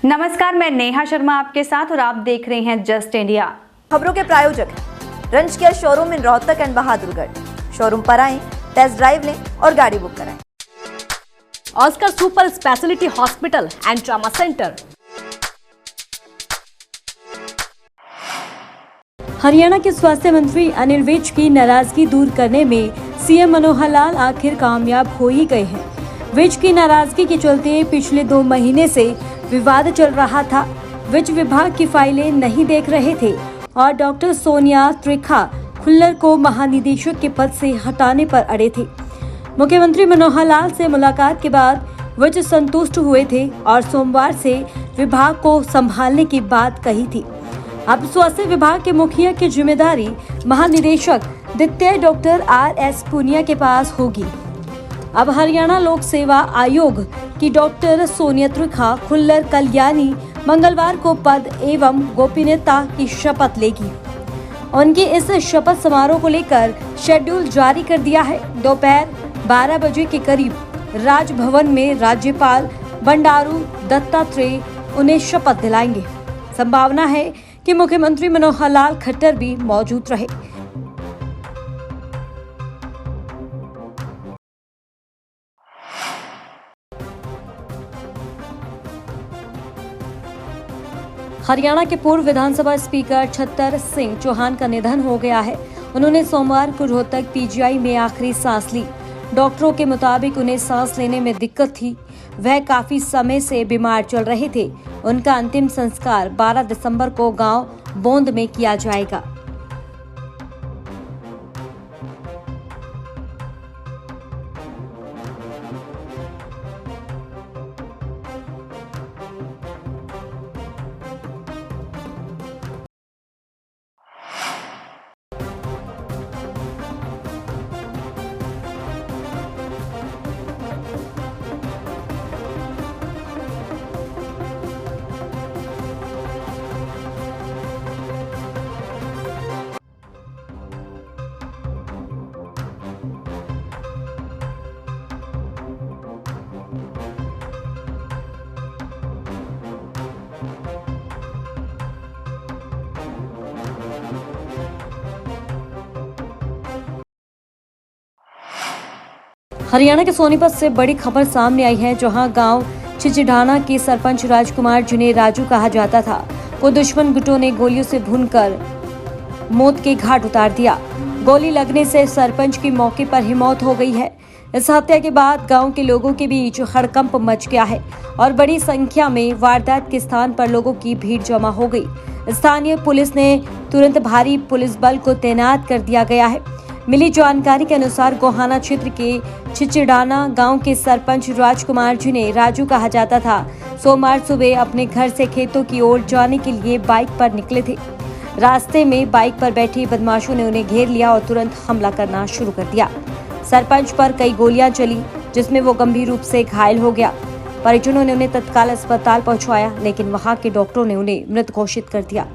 नमस्कार, मैं नेहा शर्मा आपके साथ और आप देख रहे हैं जस्ट इंडिया। खबरों के प्रायोजक हैं रंज care showroom in Rohtak and Bahadurgarh. Showroom पर आएं, टेस्ट ड्राइव लें और गाड़ी बुक कराएं। Oscar super speciality hospital and trauma centre. Haryana के स्वास्थ्य मंत्री अनिल विज की नाराजगी दूर करने में सीएम मनोहर लाल आखिर कामयाब हो ही गए हैं। विज की नाराजगी के चलते पिछले 2 महीने से विवाद चल रहा था। विज विभाग की फाइलें नहीं देख रहे थे और डॉक्टर सोनिया त्रिखा खुल्लर को महानिदेशक के पद से हटाने पर अड़े थे। मुख्यमंत्री मनोहर लाल से मुलाकात के बाद विज संतुष्ट हुए थे और सोमवार से विभाग को संभालने की बात कही थी। अब स्वास्थ्य विभाग के मुखिया की जिम्मेदारी महानिदेशक द्वितीय डॉक्टर RS पुनिया के पास होगी। अब हरियाणा लोक सेवा आयोग की डॉक्टर सोनिया त्रिखा खुल्लर कल्याणी मंगलवार को पद एवं गोपनीयता की शपथ लेगी। उनके इस शपथ समारोह को लेकर शेड्यूल जारी कर दिया है। दोपहर 12 बजे के करीब राजभवन में राज्यपाल बंडारू दत्तात्रेय उन्हें शपथ दिलाएंगे। संभावना है कि मुख्यमंत्री मनोहर लाल खट्टर भी मौजूद रहे। हरियाणा के पूर्व विधानसभा स्पीकर छतर सिंह चौहान का निधन हो गया है। उन्होंने सोमवार को रोहतक PGI में आखिरी सांस ली। डॉक्टरों के मुताबिक उन्हें सांस लेने में दिक्कत थी। वह काफी समय से बीमार चल रहे थे। उनका अंतिम संस्कार 12 दिसंबर को गांव बोंद में किया जाएगा। हरियाणा के सोनीपत से बड़ी खबर सामने आई है, जहां गांव चिचिढाना के सरपंच राजकुमार, जिन्हें राजू कहा जाता था, को दुश्मन गुटों ने गोलियों से भूनकर मौत के घाट उतार दिया। गोली लगने से सरपंच की मौके पर ही मौत हो गई है। इस हत्या के बाद गांव के लोगों के बीच हड़कंप मच गया है और बड़ी संख्या में वारदात के स्थान पर लोगों की भीड़ जमा हो गई। स्थानीय पुलिस ने तुरंत भारी पुलिस बल को तैनात कर दिया गया है। मिली जानकारी के अनुसार गोहाना क्षेत्र के चिचिडाना गांव के सरपंच राजकुमार, जिन्हें राजू कहा जाता था, सोमवार सुबह अपने घर से खेतों की ओर जाने के लिए बाइक पर निकले थे। रास्ते में बाइक पर बैठे बदमाशों ने उन्हें घेर लिया और तुरंत हमला करना शुरू कर दिया। सरपंच पर कई गोलियां चली, जिसमें वो गंभीर रूप से घायल हो गया। परिजनों ने उन्हें तत्काल अस्पताल पहुंचाया, लेकिन वहां के डॉक्टरों ने उन्हें मृत घोषित कर दिया।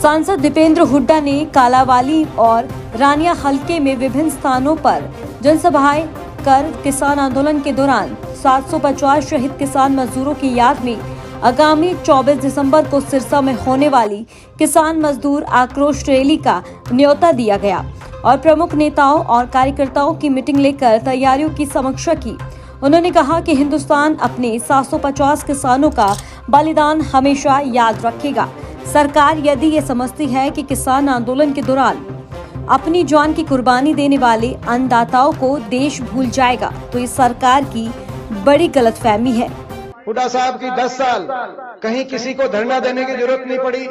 सांसद दीपेंद्र हुड्डा ने कालावाली और रानिया हलके में विभिन्न स्थानों पर जनसभाएं कर किसान आंदोलन के दौरान 750 शहीद किसान मजदूरों की याद में आगामी 24 दिसंबर को सिरसा में होने वाली किसान मजदूर आक्रोश रैली का न्योता दिया गया और प्रमुख नेताओं और कार्यकर्ताओं की मीटिंग लेकर तैयारियों की समीक्षा की। उन्होंने कहा कि हिंदुस्तान अपने 750 किसानों का बलिदान हमेशा याद रखेगा। सरकार यदि ये समझती है कि किसान आंदोलन के दौरान अपनी जान की कुर्बानी देने वाले अन्नदाताओं को देश भूल जाएगा, तो इस सरकार की बड़ी गलतफहमी है। हुड्डा साहब की 10 साल कहीं किसी को धरना देने की जरूरत नहीं पड़ी,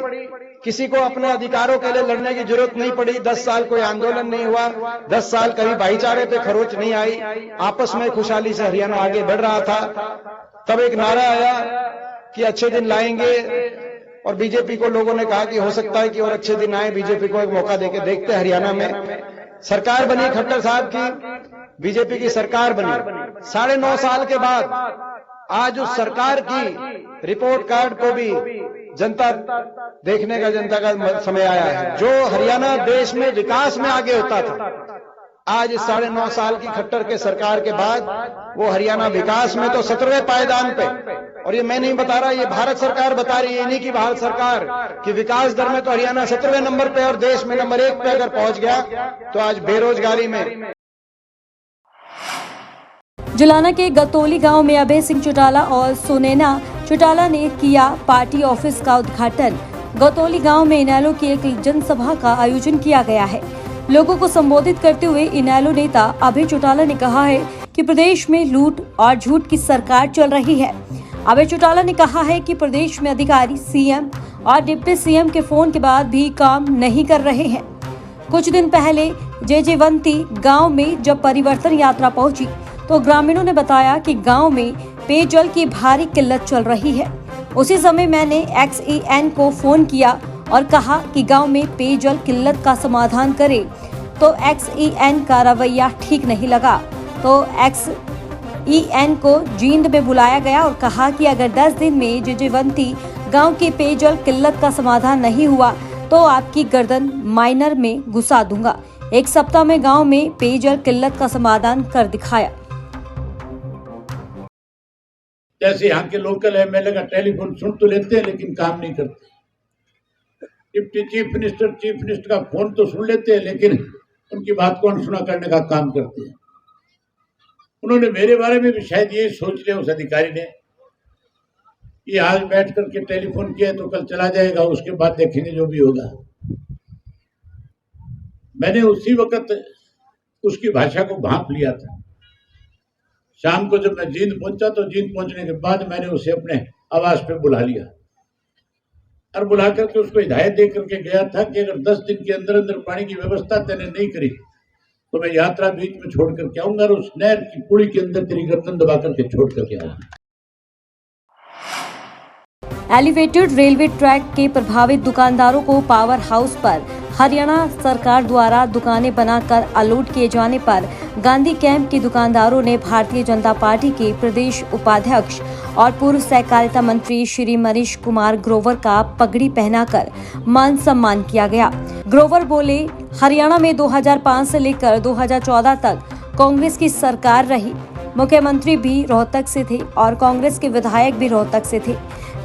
किसी को अपने अधिकारों के लिए लड़ने की जरूरत नहीं पड़ी। 10 साल कोई आंदोलन नहीं हुआ। 10 साल कभी भाईचारे पे खरोच नहीं आई। आपस में खुशहाली से हरियाणा आगे बढ़ रहा था। तब एक नारा आया कि अच्छे दिन लाएंगे, और बीजेपी को लोगों ने कहा कि हो सकता है कि और अच्छे दिन आए, बीजेपी को एक मौका देके देखते हैं। हरियाणा में सरकार बनी खट्टर साहब की, बीजेपी की सरकार बनी। 9.5 साल के बाद आज उस सरकार की रिपोर्ट कार्ड को भी जनता देखने का, जनता का समय आया है। जो हरियाणा देश में विकास में आगे होता था, आज इस 9.5 साल की खट्टर के सरकार के बाद वो हरियाणा विकास में तो 17वें पायदान पे, और ये मैं नहीं बता रहा, ये भारत सरकार बता रही है, इन्हीं की भारत सरकार कि विकास दर में तो हरियाणा 17वें नंबर पे और देश में नंबर 1 पे अगर पहुंच गया तो आज बेरोजगारी में। जुलाना के गतौली गांव में अभय सिंह चौटाला और सुनैना चौटाला ने किया पार्टी ऑफिस का उद्घाटन। गतौली गांव में इनेलो की एक जनसभा का आयोजन किया गया है। लोगों को संबोधित करते हुए इनेलो नेता अभय चौटाला ने कहा है कि प्रदेश में लूट और झूठ की सरकार चल रही है। अभय चौटाला ने कहा है कि प्रदेश में अधिकारी सीएम और डिप्टी सीएम के फोन के बाद भी काम नहीं कर रहे हैं। कुछ दिन पहले जेजेवंती गांव में जब परिवर्तन यात्रा पहुंची तो ग्रामीणों ने बताया कि गांव में पेयजल की भारी किल्लत चल रही है। उसी समय मैंने XEN को फोन किया और कहा कि गांव में पेयजल किल्लत का समाधान करे, तो XEN का रवैया ठीक नहीं लगा। तो XEN को जींद में बुलाया गया और कहा कि अगर 10 दिन में जेजेवंती गांव की पेयजल किल्लत का समाधान नहीं हुआ तो आपकी गर्दन माइनर में घुसा दूंगा। 1 सप्ताह में गांव में पेयजल किल्लत का समाधान कर दिखाया। जैसे यहाँ के लोकल MLA का टेलीफोन सुन तो लेते हैं लेकिन काम नहीं करते। डिप्टी चीफ मिनिस्टर का फोन तो सुन लेते हैं लेकिन उनकी बात को अनसुना करने का काम करते हैं। उन्होंने मेरे बारे में भी शायद यही सोच लिया उस अधिकारी ने, ये आज बैठ करके टेलीफोन किया तो कल चला जाएगा, उसके बाद देखेंगे जो भी होगा। मैंने उसी वक्त उसकी भाषा को भांप लिया था। शाम को जब मैं जींद पहुंचा तो जींद पहुंचने के बाद मैंने उसे अपने आवास पे बुला लिया और बुला करके उसको हिदायत दे करके गया था कि अगर 10 दिन के अंदर अंदर पानी की व्यवस्था तेने नहीं करी तो मैं यात्रा बीच में छोड़ करके आऊंगा और उस नहर की पुली के अंदर तेरी गर्दन दबा करके छोड़ करके आऊंगा। एलिवेटेड रेलवे ट्रैक के प्रभावित दुकानदारों को पावर हाउस पर हरियाणा सरकार द्वारा दुकानें बनाकर अलॉट किए जाने पर गांधी कैंप के दुकानदारों ने भारतीय जनता पार्टी के प्रदेश उपाध्यक्ष और पूर्व सहकारिता मंत्री श्री मनीष कुमार ग्रोवर का पगड़ी पहनाकर मान सम्मान किया गया। ग्रोवर बोले, हरियाणा में 2005 से लेकर 2014 तक कांग्रेस की सरकार रही। मुख्यमंत्री भी रोहतक से थे और कांग्रेस के विधायक भी रोहतक से थे,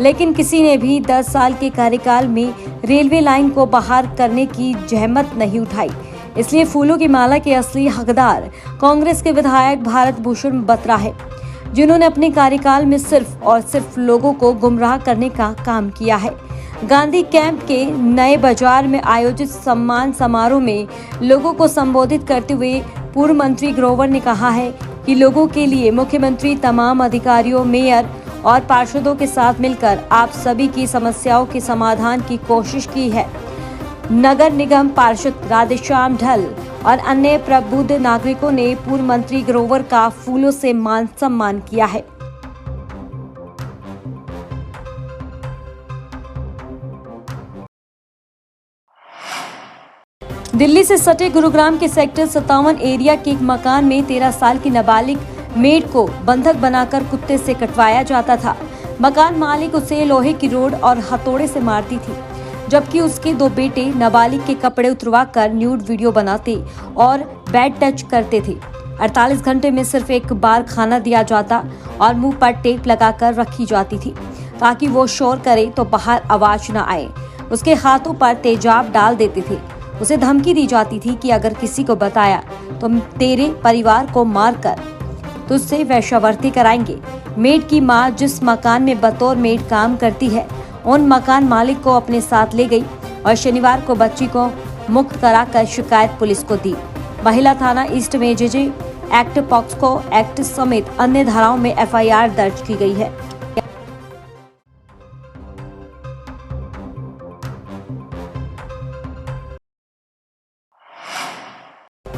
लेकिन किसी ने भी 10 साल के कार्यकाल में रेलवे लाइन को बहाल करने की जहमत नहीं उठाई। इसलिए फूलों की माला के असली हकदार कांग्रेस के विधायक भारत भूषण बत्रा है, जिन्होंने अपने कार्यकाल में सिर्फ और सिर्फ लोगों को गुमराह करने का काम किया है। गांधी कैंप के नए बाजार में आयोजित सम्मान समारोह में लोगों को संबोधित करते हुए पूर्व मंत्री ग्रोवर ने कहा है कि लोगों के लिए मुख्यमंत्री तमाम अधिकारियों, मेयर और पार्षदों के साथ मिलकर आप सभी की समस्याओं के समाधान की कोशिश की है। नगर निगम पार्षद राधेश्याम ढल और अन्य प्रबुद्ध नागरिकों ने पूर्व मंत्री ग्रोवर का फूलों से मान सम्मान किया है। दिल्ली से सटे गुरुग्राम के सेक्टर 57 एरिया के एक मकान में 13 साल की नाबालिग मेड को बंधक बनाकर कुत्ते से कटवाया जाता था। मकान मालिक उसे लोहे की रोड और हथौड़े से मारती थी, जबकि उसके 2 बेटे नाबालिग के कपड़े उतरवाकर न्यूड वीडियो बनाते और बैड टच करते थे। 48 घंटे में सिर्फ एक बार खाना दिया जाता और मुंह पर टेप लगाकर रखी जाती थी ताकि वो शोर करे तो बाहर आवाज न आए। उसके हाथों पर तेजाब डाल देते थे। उसे धमकी दी जाती थी कि अगर किसी को बताया तो तेरे परिवार को मारकर तुझसे वैश्यावृत्ति कराएंगे। मेड की मां जिस मकान में बतौर मेड काम करती है, उन मकान मालिक को अपने साथ ले गई और शनिवार को बच्ची को मुक्त कराकर शिकायत पुलिस को दी। महिला थाना ईस्ट में जेजे एक्ट, पॉक्सो एक्ट समेत अन्य धाराओं में FIR दर्ज की गई है।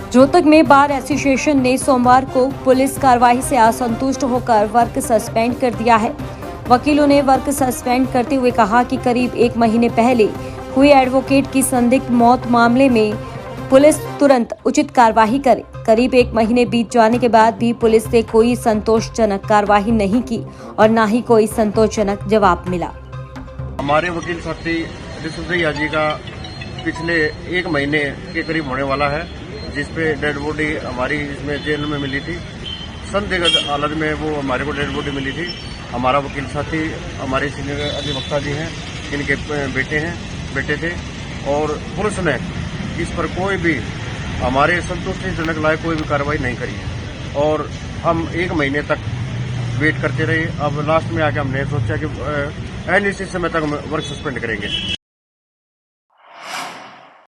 रोहतक में बार एसोसिएशन ने सोमवार को पुलिस कार्रवाई से असंतुष्ट होकर वर्क सस्पेंड कर दिया है। वकीलों ने वर्क सस्पेंड करते हुए कहा कि करीब 1 महीने पहले हुई एडवोकेट की संदिग्ध मौत मामले में पुलिस तुरंत उचित कार्रवाई करे। करीब 1 महीने बीत जाने के बाद भी पुलिस ने कोई संतोषजनक कार्रवाई नहीं की और न ही कोई संतोषजनक जवाब मिला। हमारे वकील साथी ऋषभ जी का पिछले 1 महीने के करीब होने वाला है। जिस पे डेड बॉडी हमारी इसमें जेल में मिली थी। संदिग्ध हालत में वो हमारे को डेड बॉडी मिली थी। हमारा वकील साथी हमारे सीनियर अधिवक्ता जी हैं, इनके बेटे थे और पुलिस ने इस पर कोई भी हमारे संतुष्टिजनक लायक कोई भी कार्रवाई नहीं करी है और हम 1 महीने तक वेट करते रहे। अब लास्ट में आके हमने सोचा कि अनिश्चित समय तक हम वर्क सस्पेंड करेंगे।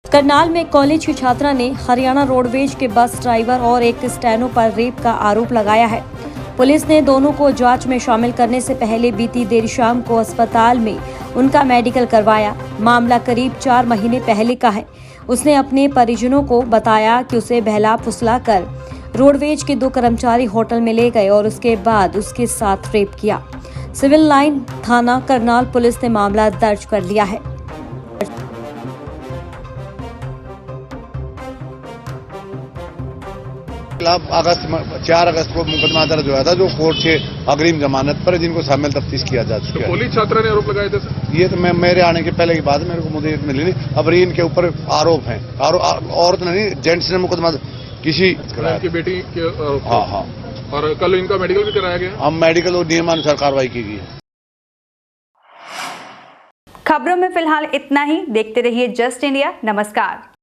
करनाल में कॉलेज की छात्रा ने हरियाणा रोडवेज के बस ड्राइवर और एक स्टेनो पर रेप का आरोप लगाया है। पुलिस ने दोनों को जांच में शामिल करने से पहले बीती देर शाम को अस्पताल में उनका मेडिकल करवाया। मामला करीब 4 महीने पहले का है। उसने अपने परिजनों को बताया कि उसे बहला फुसला कर रोडवेज के 2 कर्मचारी होटल में ले गए और उसके बाद उसके साथ रेप किया। सिविल लाइन थाना करनाल पुलिस ने मामला दर्ज कर लिया है। अगस्त 4 अगस्त को मुकदमा दर्ज हुआ था जो कोर्ट से अग्रिम जमानत पर, जिनको शामिल तफ्तीश किया जा चुका है। पुलिस छात्रा ने आरोप लगाए थे सर? ये तो मेरे आने के पहले की बात है, मेरे को मुझे मिली नहीं। अब इनके ऊपर आरोप है, औरत नहीं जेंट्स ने मुकदमा किसी की बेटी के। हाँ। और कल इनका मेडिकल भी कराया गया? हम मेडिकल और नियमानुसार कार्रवाई की गई। खबरों में फिलहाल इतना ही। देखते रहिए जस्ट इंडिया। नमस्कार।